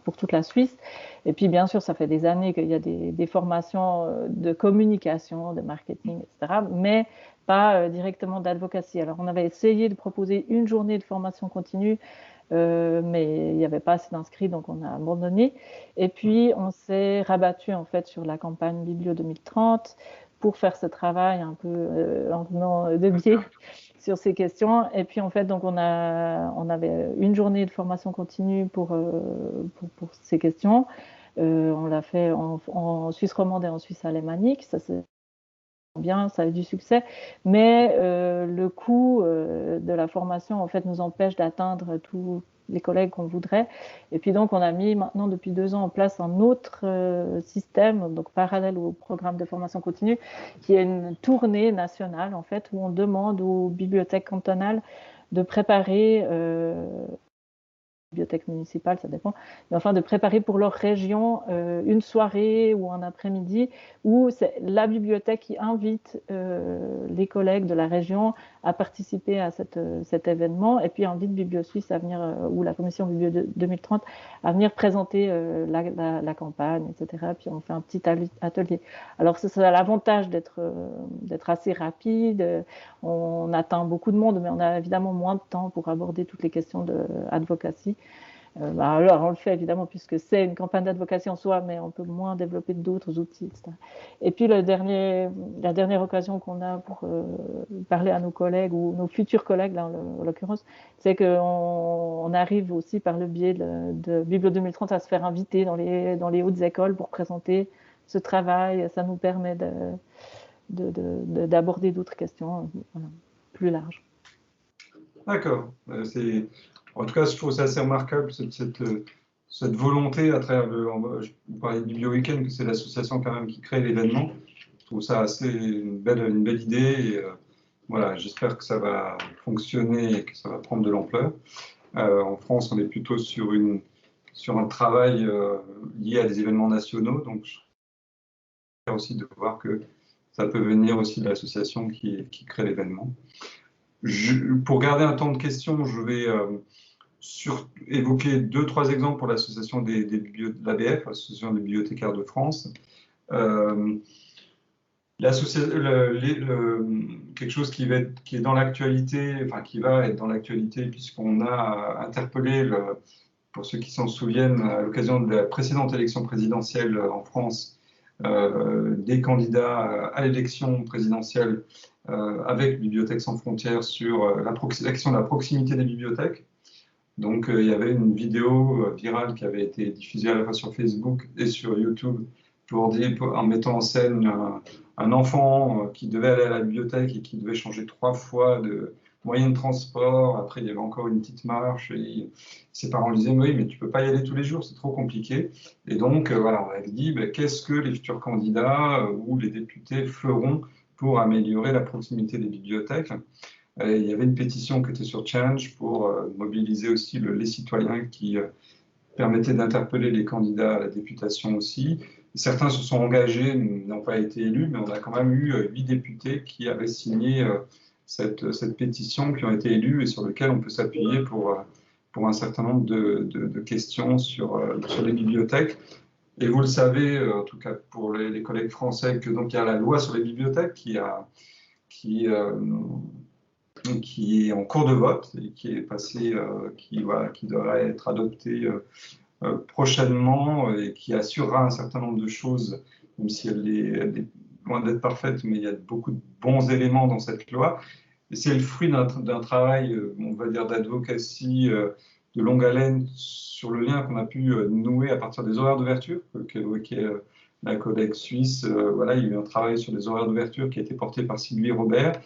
pour toute la Suisse. Et puis, bien sûr, ça fait des années qu'il y a des formations de communication, de marketing, etc., mais pas directement d'advocacy. Alors, on avait essayé de proposer une journée de formation continue, mais il n'y avait pas assez d'inscrits, donc on a abandonné. Et puis, on s'est rabattu en fait sur la campagne Biblio 2030 pour faire ce travail un peu en venant de biais sur ces questions. Et puis, en fait, donc on avait une journée de formation continue pour ces questions. On l'a fait en Suisse romande et en Suisse alémanique. Ça, c'est bien, ça a eu du succès. Mais le coût de la formation, en fait, nous empêche d'atteindre tous les collègues qu'on voudrait. Et puis donc, on a mis maintenant depuis 2 ans en place un autre système, donc parallèle au programme de formation continue, qui est une tournée nationale, en fait, où on demande aux bibliothèques cantonales de préparer bibliothèque municipale, ça dépend, mais enfin de préparer pour leur région une soirée ou un après-midi où c'est la bibliothèque qui invite les collègues de la région à participer à cet événement et puis invite BiblioSuisse à venir, ou la commission Biblio 2030 à venir présenter la campagne, etc. Puis on fait un petit atelier. Alors c'est l'avantage d'être assez rapide, on atteint beaucoup de monde, mais on a évidemment moins de temps pour aborder toutes les questions d'advocacy. Alors, on le fait évidemment puisque c'est une campagne d'advocacy en soi, mais on peut moins développer d'autres outils, etc. Et puis, la dernière occasion qu'on a pour parler à nos collègues ou nos futurs collègues, là, en l'occurrence, c'est qu'on on arrive aussi par le biais de Biblo 2030 à se faire inviter dans les hautes écoles pour présenter ce travail. Ça nous permet d'aborder d'autres questions voilà, plus larges. D'accord. En tout cas, je trouve ça assez remarquable, cette volonté à travers vous parlez de Biblio Weekend, que c'est l'association quand même qui crée l'événement. Je trouve ça assez une belle idée. Et, voilà, j'espère que ça va fonctionner et que ça va prendre de l'ampleur. En France, on est plutôt sur un travail lié à des événements nationaux, donc je suis aussi de voir que ça peut venir aussi de l'association qui crée l'événement. Pour garder un temps de questions, je vais évoquer 2-3 exemples pour l'association de l'ABF, l'association des bibliothécaires de France. Quelque chose qui est dans l'actualité, enfin qui va être dans l'actualité, puisqu'on a interpellé, pour ceux qui s'en souviennent, à l'occasion de la précédente élection présidentielle en France, des candidats à l'élection présidentielle avec Bibliothèques sans frontières sur l'action de la proximité des bibliothèques. Donc il y avait une vidéo virale qui avait été diffusée à la fois sur Facebook et sur YouTube en mettant en scène un enfant qui devait aller à la bibliothèque et qui devait changer 3 fois de moyen de transport. Après, il y avait encore une petite marche. Et ses parents lui disaient « Oui, mais tu ne peux pas y aller tous les jours, c'est trop compliqué. » Et donc, voilà, on avait dit qu'est-ce que les futurs candidats ou les députés feront pour améliorer la proximité des bibliothèques. Il y avait une pétition qui était sur Change pour mobiliser aussi les citoyens qui permettait d'interpeller les candidats à la députation aussi. Certains se sont engagés, n'ont pas été élus, mais on a quand même eu 8 députés qui avaient signé cette pétition, qui ont été élus et sur lequel on peut s'appuyer pour un certain nombre de questions sur les bibliothèques. Et vous le savez, en tout cas pour les collègues français, que donc il y a la loi sur les bibliothèques qui est en cours de vote et qui est passée, qui devrait être adoptée prochainement et qui assurera un certain nombre de choses, même si elle est loin d'être parfaite, mais il y a beaucoup de bons éléments dans cette loi. Et c'est le fruit d'un travail, on va dire, d'advocacy de longue haleine sur le lien qu'on a pu nouer à partir des horaires d'ouverture qu'évoquait la collègue suisse. Voilà, il y a eu un travail sur les horaires d'ouverture qui a été porté par Sylvie Robert,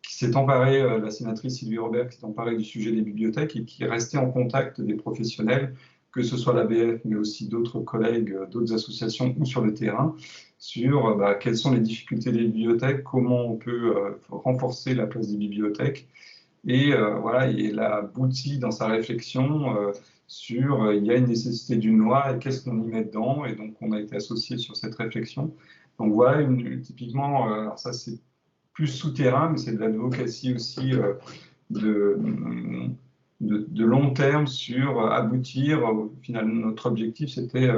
qui s'est emparée, la sénatrice Sylvie Robert, qui s'est emparée du sujet des bibliothèques et qui est restée en contact des professionnels, que ce soit l'ABF, mais aussi d'autres collègues, d'autres associations ou sur le terrain, sur quelles sont les difficultés des bibliothèques, comment on peut renforcer la place des bibliothèques. Et voilà, il a abouti dans sa réflexion sur il y a une nécessité d'une loi et qu'est-ce qu'on y met dedans. Et donc, on a été associé sur cette réflexion. Donc voilà, typiquement, alors ça c'est plus souterrain, mais c'est de l'advocacy aussi de long terme sur aboutir. Finalement, notre objectif, c'était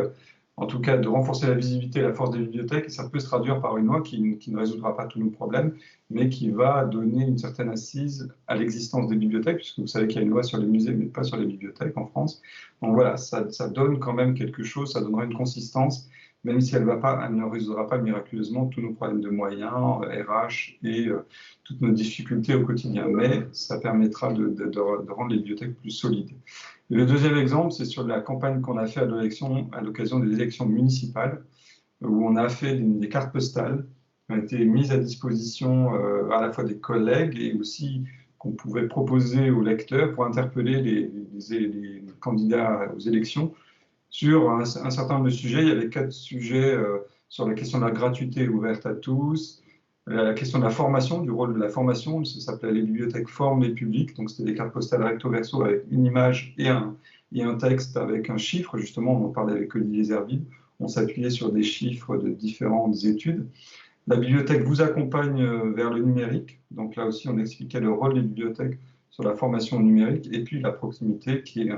en tout cas de renforcer la visibilité et la force des bibliothèques, et ça peut se traduire par une loi qui ne résoudra pas tous nos problèmes, mais qui va donner une certaine assise à l'existence des bibliothèques, puisque vous savez qu'il y a une loi sur les musées, mais pas sur les bibliothèques en France. Donc voilà, ça donne quand même quelque chose, ça donnera une consistance, même si elle ne résoudra pas miraculeusement tous nos problèmes de moyens, RH et toutes nos difficultés au quotidien, mais ça permettra de rendre les bibliothèques plus solides. Et le deuxième exemple, c'est sur la campagne qu'on a fait à l'occasion des élections municipales, où on a fait des cartes postales qui ont été mises à disposition à la fois des collègues et aussi qu'on pouvait proposer aux lecteurs pour interpeller les candidats aux élections sur un certain nombre de sujets. Il y avait 4 sujets sur la question de la gratuité ouverte à tous, la question de la formation, du rôle de la formation, ça s'appelait les bibliothèques forment les publics, donc c'était des cartes postales recto verso avec une image et un texte avec un chiffre, justement, on en parlait avec Olivier Zerville, on s'appuyait sur des chiffres de différentes études. La bibliothèque vous accompagne vers le numérique, donc là aussi on expliquait le rôle des bibliothèques sur la formation numérique, et puis la proximité qui est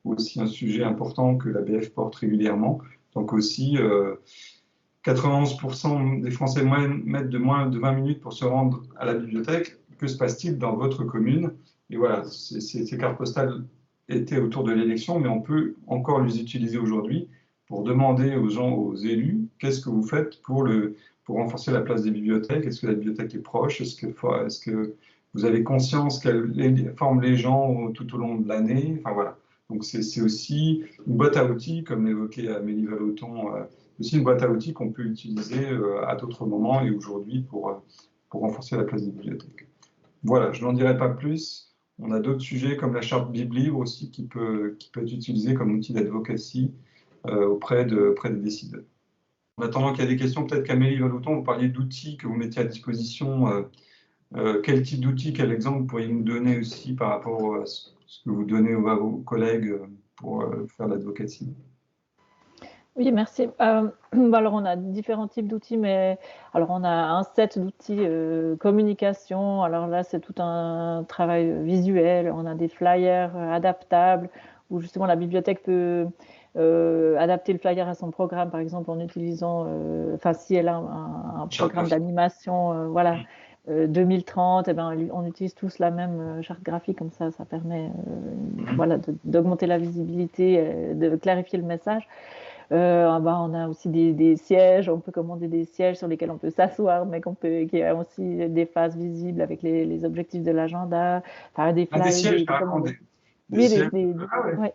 aussi un sujet important que l'ABF porte régulièrement, donc aussi 91% des Français mettent moins de 20 minutes pour se rendre à la bibliothèque. Que se passe-t-il dans votre commune? Et voilà, ces cartes postales étaient autour de l'élection, mais on peut encore les utiliser aujourd'hui pour demander aux gens, aux élus, qu'est-ce que vous faites pour renforcer la place des bibliothèques? Est-ce que la bibliothèque est proche? Est-ce que vous avez conscience qu'elle forme les gens tout au long de l'année? Enfin voilà. Donc c'est aussi une boîte à outils, comme l'évoquait Amélie Vallotton, aussi une boîte à outils qu'on peut utiliser à d'autres moments et aujourd'hui pour renforcer la place des bibliothèques. Voilà, je n'en dirai pas plus. On a d'autres sujets comme la charte BibLibre aussi qui peut être utilisée comme outil d'advocacy auprès des décideurs. En attendant qu'il y ait des questions, peut-être qu'Amélie Vallotton, vous parliez d'outils que vous mettiez à disposition. Quel type d'outils, quel exemple vous pourriez nous donner aussi par rapport à ce que vous donnez à vos collègues pour faire l'advocacy? Oui, merci. Alors, on a différents types d'outils, mais alors on a un set d'outils communication. Alors là, c'est tout un travail visuel. On a des flyers adaptables où justement la bibliothèque peut adapter le flyer à son programme, par exemple en utilisant, enfin si elle a un programme d'animation, voilà, 2030, eh ben, on utilise tous la même charte graphique, comme ça permet voilà, d'augmenter la visibilité, de clarifier le message. On a aussi des sièges, on peut commander des sièges sur lesquels on peut s'asseoir, mais qui a aussi des faces visibles avec les objectifs de l'agenda, enfin, des flyers. Des sièges, oui, sièges. Ouais.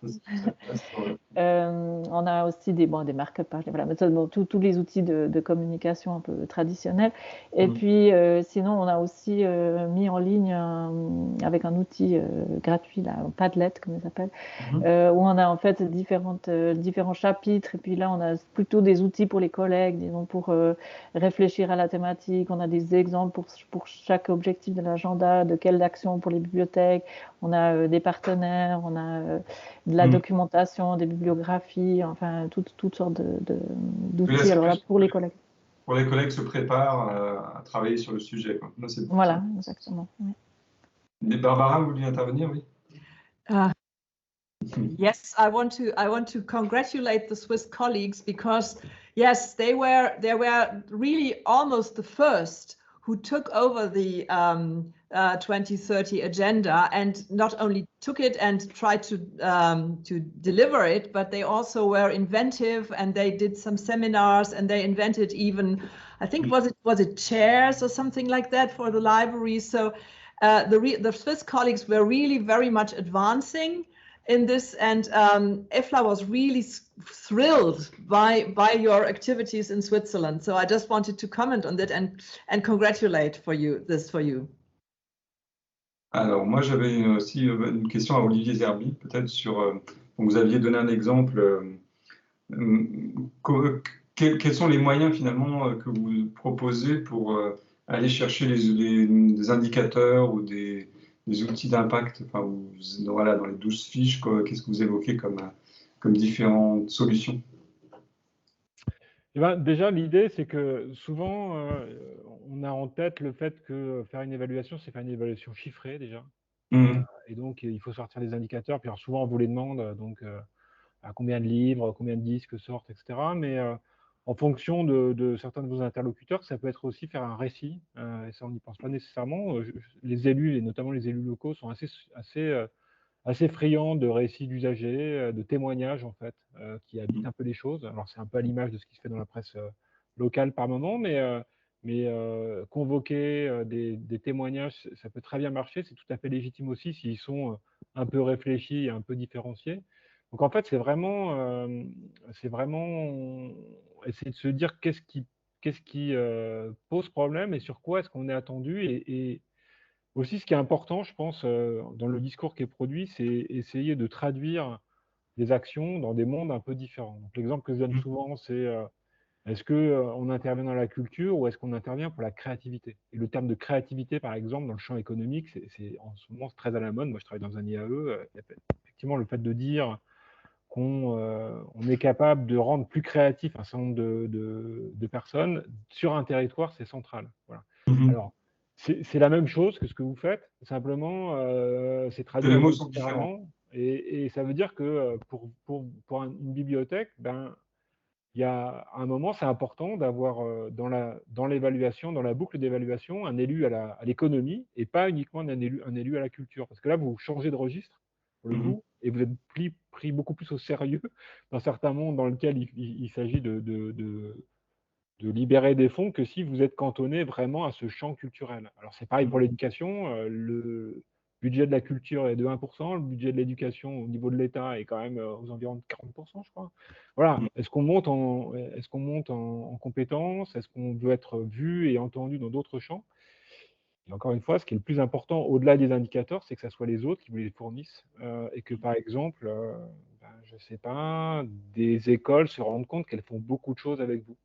On a aussi des marque-pages, voilà, tous les outils de communication un peu traditionnels. Et puis, sinon, on a aussi mis en ligne avec un outil gratuit, là, un Padlet, comme il s'appelle, où on a en fait différents chapitres. Et puis là, on a plutôt des outils pour les collègues, disons, pour réfléchir à la thématique. On a des exemples pour chaque objectif de l'agenda, de quelle action pour les bibliothèques. On a des partenaires, on a de la documentation, des bibliographies, enfin toutes sortes d'outils alors là, pour les collègues. Pour les collègues se préparent à travailler sur le sujet. Quoi. Là, voilà, exactement. Oui. Barbara, vous vouliez intervenir, oui? Yes, I want to congratulate the Swiss colleagues because yes, they were really almost the first who took over the 2030 agenda and not only took it and tried to deliver it, but they also were inventive and they did some seminars and they invented even, I think was it chairs or something like that for the library. So the Swiss colleagues were really very much advancing in this, and EFLA was really thrilled by your activities in Switzerland. So I just wanted to comment on that and congratulate this for you. Alors moi j'avais aussi une question à Olivier Zerbi, peut-être sur. Vous aviez donné un exemple. Quels sont les moyens finalement que vous proposez pour aller chercher des indicateurs ou des outils d'impact, enfin, voilà, dans les 12 fiches, qu'est-ce que vous évoquez comme différentes solutions? Déjà, l'idée, c'est que souvent, on a en tête le fait que faire une évaluation, c'est faire une évaluation chiffrée déjà. Et donc, il faut sortir des indicateurs. Puis alors, souvent, on vous les demande, donc, à combien de livres, combien de disques sortent, etc. Mais en fonction de certains de vos interlocuteurs, ça peut être aussi faire un récit. Et ça, on n'y pense pas nécessairement. Les élus, et notamment les élus locaux, sont assez friands de récits d'usagers, de témoignages, en fait, qui habitent un peu les choses. Alors, c'est un peu à l'image de ce qui se fait dans la presse locale par moment, mais convoquer des témoignages, ça peut très bien marcher. C'est tout à fait légitime aussi s'ils sont un peu réfléchis et un peu différenciés. Donc, en fait, c'est vraiment essayer de se dire qu'est-ce qui pose problème et sur quoi est-ce qu'on est attendu. Et aussi, ce qui est important, je pense, dans le discours qui est produit, c'est essayer de traduire des actions dans des mondes un peu différents. Donc, l'exemple que je donne souvent, c'est est-ce qu'on intervient dans la culture ou est-ce qu'on intervient pour la créativité? Et le terme de créativité, par exemple, dans le champ économique, c'est en ce moment très à la mode. Moi, je travaille dans un IAE. Effectivement, le fait de dire qu'on est capable de rendre plus créatif un certain nombre de personnes sur un territoire, c'est central. Voilà. Alors, c'est la même chose que ce que vous faites, simplement, c'est traduit différemment. Et ça veut dire que pour une bibliothèque, il y a un moment, c'est important d'avoir dans l'évaluation, dans la boucle d'évaluation, un élu à l'économie et pas uniquement un élu à la culture. Parce que là, vous changez de registre, pour le coup, et vous êtes pris beaucoup plus au sérieux dans certains mondes dans lesquels il s'agit de libérer des fonds que si vous êtes cantonné vraiment à ce champ culturel. Alors, c'est pareil pour l'éducation. budget de la culture est de 1%, le budget de l'éducation au niveau de l'État est quand même aux environs de 40%, je crois. Voilà. Est-ce qu'on monte en compétences? Est-ce qu'on veut être vu et entendu dans d'autres champs? Et encore une fois, ce qui est le plus important, au-delà des indicateurs, c'est que ce soit les autres qui vous les fournissent et que, par exemple, je ne sais pas, des écoles se rendent compte qu'elles font beaucoup de choses avec vous.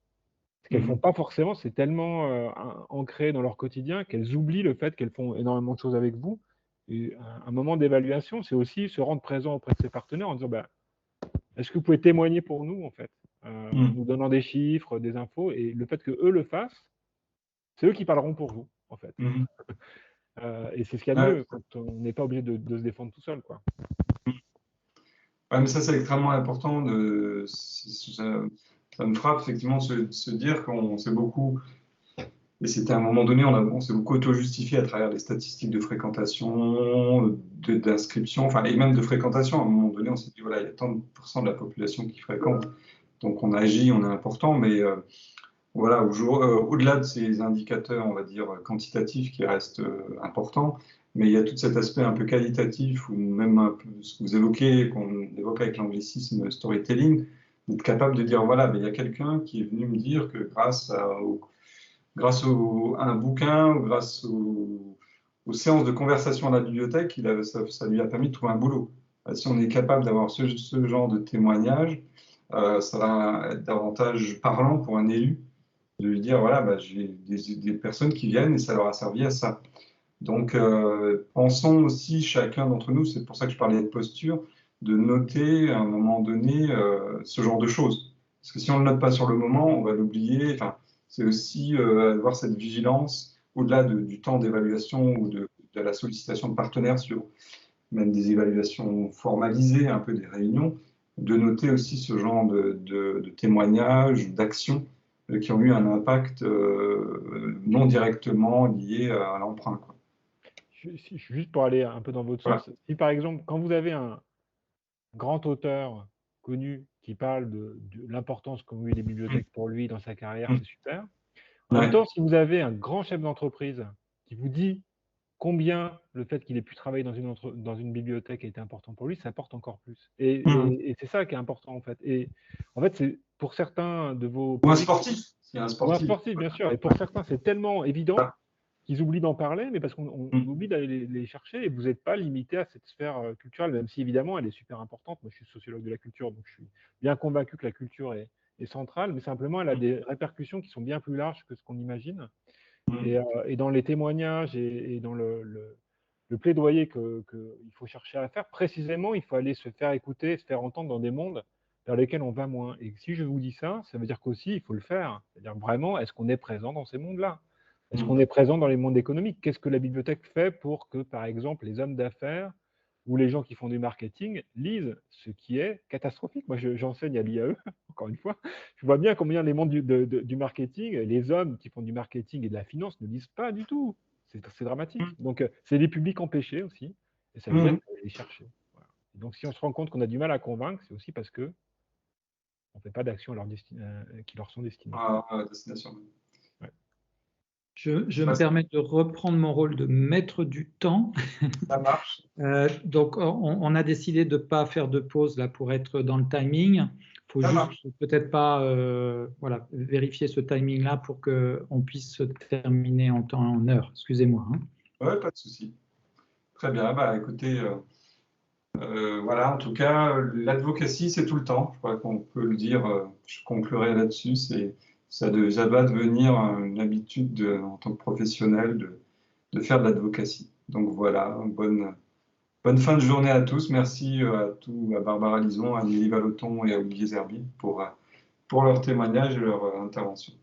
Ce qu'elles ne font pas forcément, c'est tellement ancré dans leur quotidien qu'elles oublient le fait qu'elles font énormément de choses avec vous. Et un moment d'évaluation, c'est aussi se rendre présent auprès de ses partenaires en disant est-ce que vous pouvez témoigner pour nous, en fait, en nous donnant des chiffres, des infos, et le fait qu'eux le fassent, c'est eux qui parleront pour vous, en fait. Et c'est ce qu'il y a de mieux, quand on n'est pas obligé de se défendre tout seul, quoi. Ouais, mais ça, c'est extrêmement important. Ça me frappe effectivement de se dire qu'on s'est beaucoup, et c'était à un moment donné, on s'est beaucoup auto-justifié à travers les statistiques de fréquentation, d'inscription, enfin, et même de fréquentation. À un moment donné, on s'est dit, voilà, il y a tant de % de la population qui fréquente, donc on agit, on est important, mais voilà, au-delà de ces indicateurs, on va dire, quantitatifs qui restent importants, mais il y a tout cet aspect un peu qualitatif, ou même un peu ce que vous évoquez, qu'on évoque avec l'anglicisme storytelling, d'être capable de dire, voilà, il y a quelqu'un qui est venu me dire que grâce à un bouquin, ou grâce aux séances de conversation à la bibliothèque, ça lui a permis de trouver un boulot. Si on est capable d'avoir ce genre de témoignage, ça va être davantage parlant pour un élu, de lui dire, voilà, j'ai des personnes qui viennent et ça leur a servi à ça. Donc, pensons aussi, chacun d'entre nous, c'est pour ça que je parlais de posture, de noter à un moment donné ce genre de choses. Parce que si on ne le note pas sur le moment, on va l'oublier. Enfin, c'est aussi avoir cette vigilance, au-delà du temps d'évaluation ou de la sollicitation de partenaires sur même des évaluations formalisées, un peu des réunions, de noter aussi ce genre de témoignages, d'actions qui ont eu un impact non directement lié à l'emprunt. Juste pour aller un peu dans votre sens, si par exemple, quand vous avez un grand auteur connu qui parle de l'importance qu'ont eu les bibliothèques pour lui dans sa carrière, c'est super. En même temps, si vous avez un grand chef d'entreprise qui vous dit combien le fait qu'il ait pu travailler dans une bibliothèque a été important pour lui, ça apporte encore plus. Et c'est ça qui est important, en fait. Et en fait, c'est pour certains de vos... Ou un sportif. Ou un sportif, bien sûr. Et pour certains, c'est tellement évident qu'ils oublient d'en parler, mais parce qu'on oublie d'aller les chercher. Et vous n'êtes pas limité à cette sphère culturelle, même si évidemment elle est super importante. Moi, je suis sociologue de la culture, donc je suis bien convaincu que la culture est centrale, mais simplement elle a des répercussions qui sont bien plus larges que ce qu'on imagine. Et dans les témoignages et dans le plaidoyer qu'il faut chercher à faire, précisément, il faut aller se faire écouter, se faire entendre dans des mondes vers lesquels on va moins. Et si je vous dis ça, ça veut dire qu'aussi, il faut le faire. C'est-à-dire vraiment, est-ce qu'on est présent dans ces mondes-là? Est-ce qu'on est présent dans les mondes économiques? Qu'est-ce que la bibliothèque fait pour que, par exemple, les hommes d'affaires ou les gens qui font du marketing lisent ce qui est catastrophique? Moi, j'enseigne à l'IAE, encore une fois. Je vois bien combien les mondes du marketing, les hommes qui font du marketing et de la finance ne lisent pas du tout. C'est dramatique. Donc, c'est des publics empêchés aussi. Et ça veut dire qu'il faut les chercher. Voilà. Donc, si on se rend compte qu'on a du mal à convaincre, c'est aussi parce qu'on ne fait pas d'actions qui leur sont destinées. Destination. Ouais. Je me permets de reprendre mon rôle de maître du temps. Ça marche. Donc, on a décidé de ne pas faire de pause là pour être dans le timing. Il faut juste peut-être pas vérifier ce timing-là pour qu'on puisse se terminer en heure. Excusez-moi. Oui, pas de souci. Très bien. Écoutez, voilà, en tout cas, l'advocacy, c'est tout le temps. Je crois qu'on peut le dire, je conclurai là-dessus. Ça doit devenir une habitude en tant que professionnel de faire de l'advocacy. Donc voilà, bonne fin de journée à tous. Merci à Barbara Lison, à Lily Vallotton et à Olivier Zerbi pour leur témoignage et leur intervention.